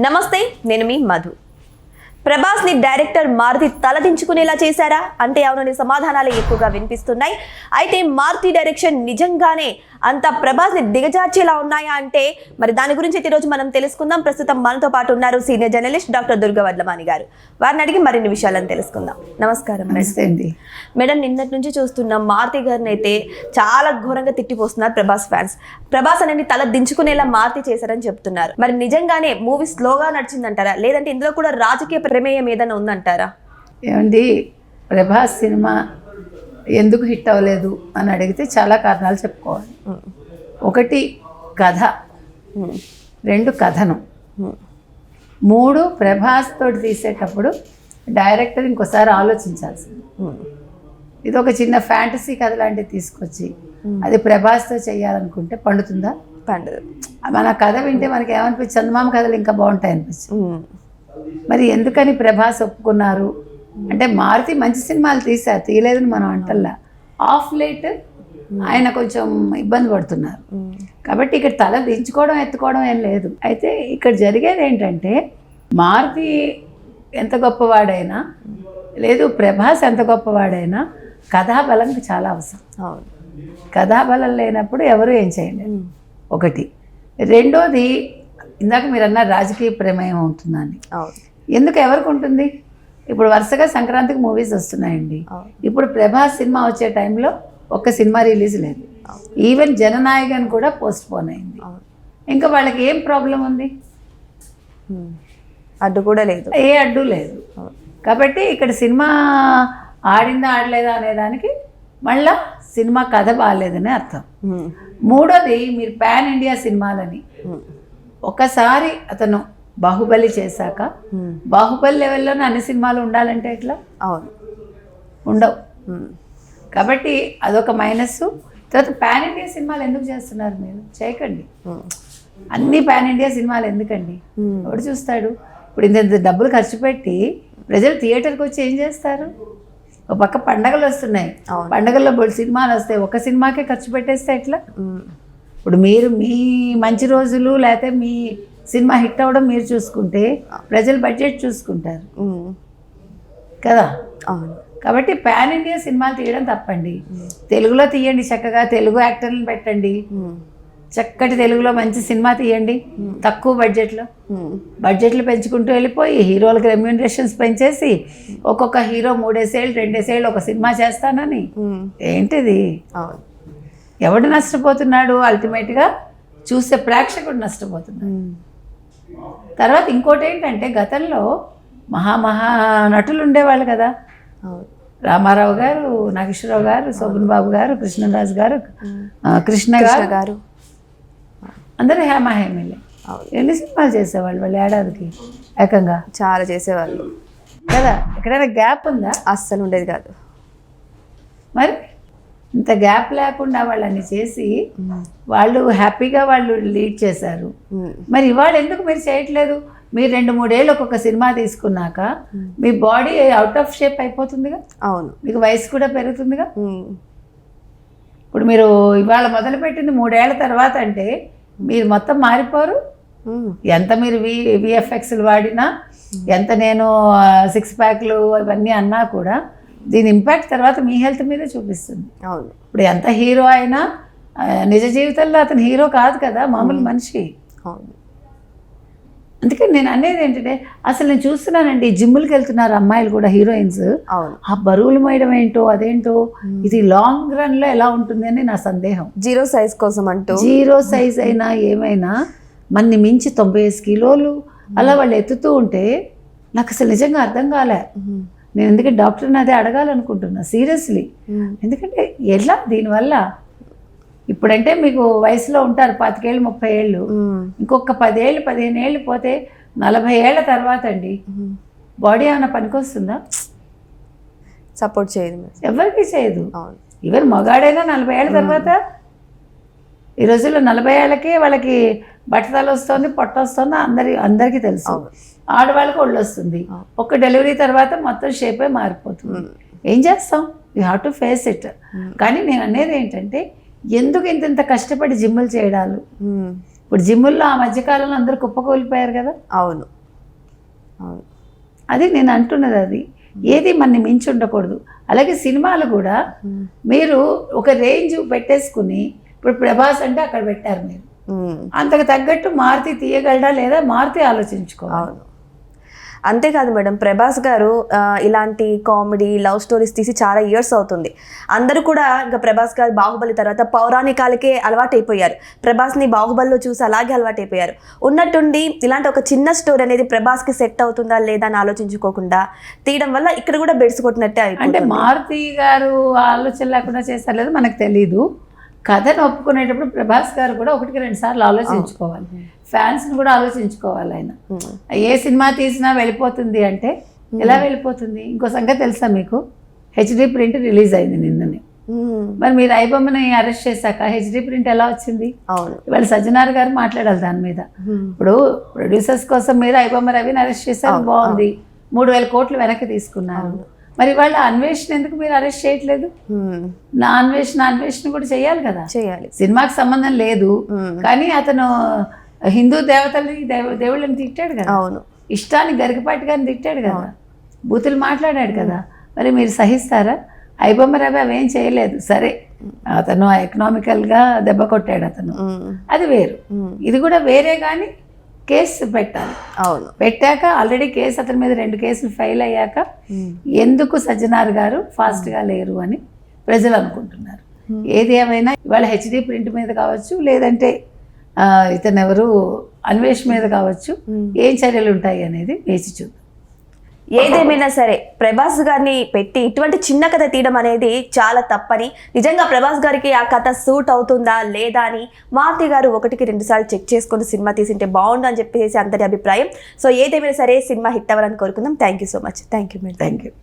నమస్తే, నేను మీ మధు. ప్రభాస్ ని డైరెక్టర్ మారుతి తలదించుకునేలా చేశారా అంటే అవునని సమాధానాలు ఎక్కువగా వినిపిస్తున్నాయి. అయితే మారుతి డైరెక్షన్ నిజంగానే అంత ప్రభాస్ ని దిగజార్చేలా ఉన్నాయా అంటే మరి దాని గురించి ఈరోజు మనం తెలుసుకుందాం. ప్రస్తుతం మనతో పాటు ఉన్నారు senior journalist doctor Durga Vadlamani గారు. వారిని అడిగి మరిన్ని విషయాలను తెలుసుకుందాం. నమస్కారం మేడం. నిన్నటి నుంచి చూస్తున్నాం మారుతి గారిని అయితే చాలా ఘోరంగా తిట్టిపోస్తున్నారు ప్రభాస్ ఫ్యాన్స్. ప్రభాస్ అనేది తల దించుకునేలా మారుతి చేశారని చెప్తున్నారు. మరి నిజంగానే మూవీ స్లోగా నడిచిందంటారా, లేదంటే ఇందులో కూడా రాజకీయ ప్రమేయం ఏదైనా ఉందంటారా? ఏమండి, ప్రభాస్ సినిమా ఎందుకు హిట్ అవ్వలేదు అని అడిగితే చాలా కారణాలు చెప్పుకోవాలి. ఒకటి కథ, రెండు కథనం, మూడు ప్రభాస్ తోటి తీసేటప్పుడు డైరెక్టర్ ఇంకోసారి ఆలోచించాల్సింది. ఇది ఒక చిన్న ఫ్యాంటసీ కథ లాంటివి తీసుకొచ్చి అది ప్రభాస్తో చేయాలనుకుంటే పండుతుందా? పండుదు. మన కథ వింటే మనకి ఏమనిపించి చందమామ కథలు ఇంకా బాగుంటాయి అనిపించింది. మరి ఎందుకని ప్రభాస్ ఒప్పుకున్నారు అంటే మారుతి మంచి సినిమాలు తీశారు, తీయలేదని మనం అంటల్లా. ఆఫ్ లేట్ ఆయన కొంచెం ఇబ్బంది పడుతున్నారు కాబట్టి ఇక్కడ తల దించుకోవడం ఎత్తుకోవడం ఏం లేదు. అయితే ఇక్కడ జరిగేది ఏంటంటే మారుతి ఎంత గొప్పవాడైనా లేదు ప్రభాస్ ఎంత గొప్పవాడైనా కథాబలం చాలా అవసరం. కథాబలం లేనప్పుడు ఎవరు ఏం చేయలేరు. ఒకటి. రెండోది, ఇందాక మీరు అన్నారు రాజకీయ ప్రమేయం ఉంటుందని. ఎందుకు ఎవరికి ఉంటుంది? ఇప్పుడు వరుసగా సంక్రాంతికి మూవీస్ వస్తున్నాయండి. ఇప్పుడు ప్రభాస్ సినిమా వచ్చే టైంలో ఒక్క సినిమా రిలీజ్ లేదు. ఈవెన్ జననాయకన్ కూడా పోస్ట్ పోన్ అయింది. ఇంకా వాళ్ళకి ఏం ప్రాబ్లం ఉంది? అడ్డు కూడా లేదు, ఏ అడ్డు లేదు. కాబట్టి ఇక్కడ సినిమా ఆడిందా ఆడలేదా అనేదానికి మళ్ళా సినిమా కథ బాగాలేదని అర్థం. మూడోది, మీరు పాన్ ఇండియా సినిమాలని ఒకసారి అతను బాహుబలి చేశాక బాహుబలి లెవెల్లోనే అన్ని సినిమాలు ఉండాలంటే ఎట్లా? అవును, ఉండవు. కాబట్టి అదొక మైనస్. తర్వాత పాన్ ఇండియా సినిమాలు ఎందుకు చేస్తున్నారు? మీరు చేయకండి. అన్ని పాన్ ఇండియా సినిమాలు ఎందుకండి? ఎవడు చూస్తాడు? ఇప్పుడు ఇంత డబ్బులు ఖర్చు పెట్టి ప్రజలు థియేటర్కి వచ్చి ఏం చేస్తారు? ఒక పక్క పండగలు వస్తున్నాయి, పండగల్లో సినిమాలు వస్తాయి, ఒక సినిమాకే ఖర్చు పెట్టేస్తే ఎట్లా? ఇప్పుడు మీరు మీ మంచి రోజులు లేకపోతే మీ సినిమా హిట్ అవ్వడం మీరు చూసుకుంటే ప్రజలు బడ్జెట్ చూసుకుంటారు కదా. కాబట్టి పాన్ ఇండియా సినిమాలు తీయడం తప్పండి. తెలుగులో తీయండి, చక్కగా తెలుగు యాక్టర్లను పెట్టండి, చక్కటి తెలుగులో మంచి సినిమా తీయండి తక్కువ బడ్జెట్లు పెంచుకుంటూ వెళ్ళిపోయి హీరోలకు రెమ్యూనరేషన్స్ పెంచేసి ఒక్కొక్క హీరో 3 ఏళ్ళు 2 ఏళ్ళు ఒక సినిమా చేస్తానని ఏంటిది? ఎవడు నష్టపోతున్నాడు? అల్టిమేట్గా చూసే ప్రేక్షకుడు నష్టపోతున్నాడు. తర్వాత ఇంకోటి ఏంటంటే గతంలో మహా నటులు ఉండేవాళ్ళు కదా. రామారావు గారు, నాగేశ్వరరావు గారు, శోభన్ బాబు గారు, కృష్ణరాజు గారు, కృష్ణ గారు, అందరూ హేమహేమిలే. ఎన్ని సినిమాలు చేసేవాళ్ళు వాళ్ళు ఏడాదికి? ఏకంగా చాలా చేసేవాళ్ళు కదా. ఎక్కడైనా గ్యాప్ ఉందా? అస్సలు ఉండేది కాదు. మరి ఇంత గ్యాప్ లేకుండా వాళ్ళని చేసి వాళ్ళు హ్యాపీగా వాళ్ళు లీడ్ చేశారు. మరి ఇవాళ ఎందుకు మీరు చేయట్లేదు? మీరు 2-3 ఏళ్ళు ఒక్కొక్క సినిమా తీసుకున్నాక మీ బాడీ అవుట్ ఆఫ్ షేప్ అయిపోతుందిగా. అవును, మీకు వయసు కూడా పెరుగుతుందిగా. ఇప్పుడు మీరు ఇవాళ మొదలుపెట్టింది 3 ఏళ్ల తర్వాత అంటే మీరు మొత్తం మారిపోరు. ఎంత మీరు విఎఫ్ఎక్స్లు వాడినా, ఎంత నేను 6 ప్యాక్లు ఇవన్నీ అన్నా కూడా దీని ఇంపాక్ట్ తర్వాత మీ హెల్త్ మీద చూపిస్తుంది. అవును. ఇప్పుడు ఎంత హీరో అయినా నిజ జీవితంలో అతను హీరో కాదు కదా, మామూలు మనిషి. అవును. అందుకని నేను అనేది ఏంటంటే అసలు నేను చూస్తున్నానండి జిమ్ములకి వెళ్తున్నారు అమ్మాయిలు కూడా, హీరోయిన్స్. ఆ బరువులు మోయడం ఏంటో అదేంటో ఇది లాంగ్ రన్లో ఎలా ఉంటుంది అని నా సందేహం. జీరో సైజ్ కోసం అంటూ, జీరో సైజ్ అయినా ఏమైనా మన్ని మించి 95 కిలోలు అలా వాళ్ళు ఎత్తుతూ ఉంటే నాకు అసలు నిజంగా అర్థం కాలే. నేను ఎందుకంటే డాక్టర్ని అదే అడగాలనుకుంటున్నా సీరియస్లీ. ఎందుకంటే ఎలా దీనివల్ల ఇప్పుడంటే మీకు వయసులో ఉంటారు 25 ఏళ్ళు 30 ఏళ్ళు, ఇంకొక 10 ఏళ్ళు 15 ఏళ్ళు పోతే 40 ఏళ్ల తర్వాత అండి బాడీ ఏమైనా పనికొస్తుందా? సపోర్ట్ చేయదు, ఎవరికి చేయదు. ఈవెన్ మగాడైనా 40 ఏళ్ళ తర్వాత, ఈ రోజుల్లో 40 ఏళ్ళకి వాళ్ళకి బట్టతలు వస్తుంది, పొట్ట వస్తుంది, అందరికీ తెలుసు. ఆడవాళ్ళకి ఒళ్ళు వస్తుంది. ఒక డెలివరీ తర్వాత మొత్తం షేపే మారిపోతుంది. ఏం చేస్తాం? You have to face it. కానీ నేను అనేది ఏంటంటే ఎందుకు ఇంత కష్టపడి జిమ్ములు చేయడాలు, ఇప్పుడు జిమ్ముల్లో ఆ మధ్యకాలంలో అందరూ కుప్పకూలిపోయారు కదా. అవును అవును. అది నేను అంటున్నది, అది ఏది మనని మించి ఉండకూడదు. అలాగే సినిమాలు కూడా మీరు ఒక రేంజ్ పెట్టేసుకుని, ఇప్పుడు ప్రభాస్ అంటే అక్కడ పెట్టారు మీరు, అంతకు తగ్గట్టు మారుతి తీయగలడా లేదా మారుతి ఆలోచించుకోవాలి. అవును. అంతేకాదు మేడం, ప్రభాస్ గారు ఇలాంటి కామెడీ లవ్ స్టోరీస్ తీసి చాలా ఇయర్స్ అవుతుంది. అందరూ కూడా ఇంకా ప్రభాస్ గారు బాహుబలి తర్వాత పౌరాణికాలకే అలవాటైపోయారు. ప్రభాస్ని బాహుబలిలో చూసి అలాగే అలవాటైపోయారు. ఉన్నట్టుండి ఇలాంటి ఒక చిన్న స్టోరీ అనేది ప్రభాస్కి సెట్ అవుతుందా లేదా అని ఆలోచించుకోకుండా తీయడం వల్ల ఇక్కడ కూడా బెడ్స్ కొట్టినట్టే అంటే అయిపోయింది. మారుతి గారు ఆలోచన లేకుండా చేశారు లేదా మనకు తెలీదు. కథను ఒప్పుకునేటప్పుడు ప్రభాస్ గారు కూడా 1-2 సార్లు ఆలోచించుకోవాలి. ఫ్యాన్స్ని కూడా ఆలోచించుకోవాలి. ఆయన ఏ సినిమా తీసినా వెళ్ళిపోతుంది అంటే ఎలా వెళ్ళిపోతుంది? ఇంకో సంగతి తెలుసా మీకు? హెచ్డి ప్రింట్ రిలీజ్ అయింది నిన్ననే. మరి మీరు ఐబొమ్మని అరెస్ట్ చేశాక హెచ్డి ప్రింట్ ఎలా వచ్చింది? అవును. ఇవాళ సజ్జనార్ గారు మాట్లాడాలి దాని మీద. ఇప్పుడు ప్రొడ్యూసర్స్ కోసం మీరు ఐబొమ్మ రవిని అరెస్ట్ చేశారు, బాగుంది, 3,000 కోట్లు వెనక్కి తీసుకున్నారు. మరి వాళ్ళ అన్వేషణ ఎందుకు మీరు అరెస్ట్ చేయట్లేదు? నా అన్వేషణ కూడా చేయాలి కదా. చేయాలి. సినిమాకి సంబంధం లేదు కానీ అతను హిందూ దేవతల్ని దేవుళ్ళని తిట్టాడు కదా. అవును. ఇష్టానికి గరికపాటి గారిని తిట్టాడు కదా, బూతులు మాట్లాడాడు కదా. మరి మీరు సహిస్తారా? ఐబొమ్మ రవి అవేం చేయలేదు, సరే అతను ఎకనామికల్గా దెబ్బ కొట్టాడు అతను, అది వేరు. ఇది కూడా వేరే కానీ కేసు పెట్టాలి. అవును. పెట్టాక ఆల్రెడీ కేసు అతని మీద 2 కేసులు ఫైల్ అయ్యాక ఎందుకు సజ్జనార్ గారు ఫాస్ట్గా లేరు అని ప్రజలు అనుకుంటున్నారు. ఏది ఏమైనా ఇవాళ హెచ్డి ప్రింట్ మీద కావచ్చు, లేదంటే ఇతను ఎవరు అన్వేష్ మీద కావచ్చు, ఏం చర్యలు ఉంటాయి అనేది వేచి చూద్దాం. ఏదేమైనా సరే ప్రభాస్ గారిని పెట్టి ఇటువంటి చిన్న కథ తీయడం అనేది చాలా తప్పని, నిజంగా ప్రభాస్ గారికి ఆ కథ సూట్ అవుతుందా లేదా అని మారుతి గారు 1-2 సార్లు చెక్ చేసుకొని సినిమా తీసింటే బాగుండు అని చెప్పేసి అందరి అభిప్రాయం. సో ఏదేమైనా సరే సినిమా హిట్ అవ్వాలని కోరుకుందాం. Thank you so much. Thank you madam. Thank you.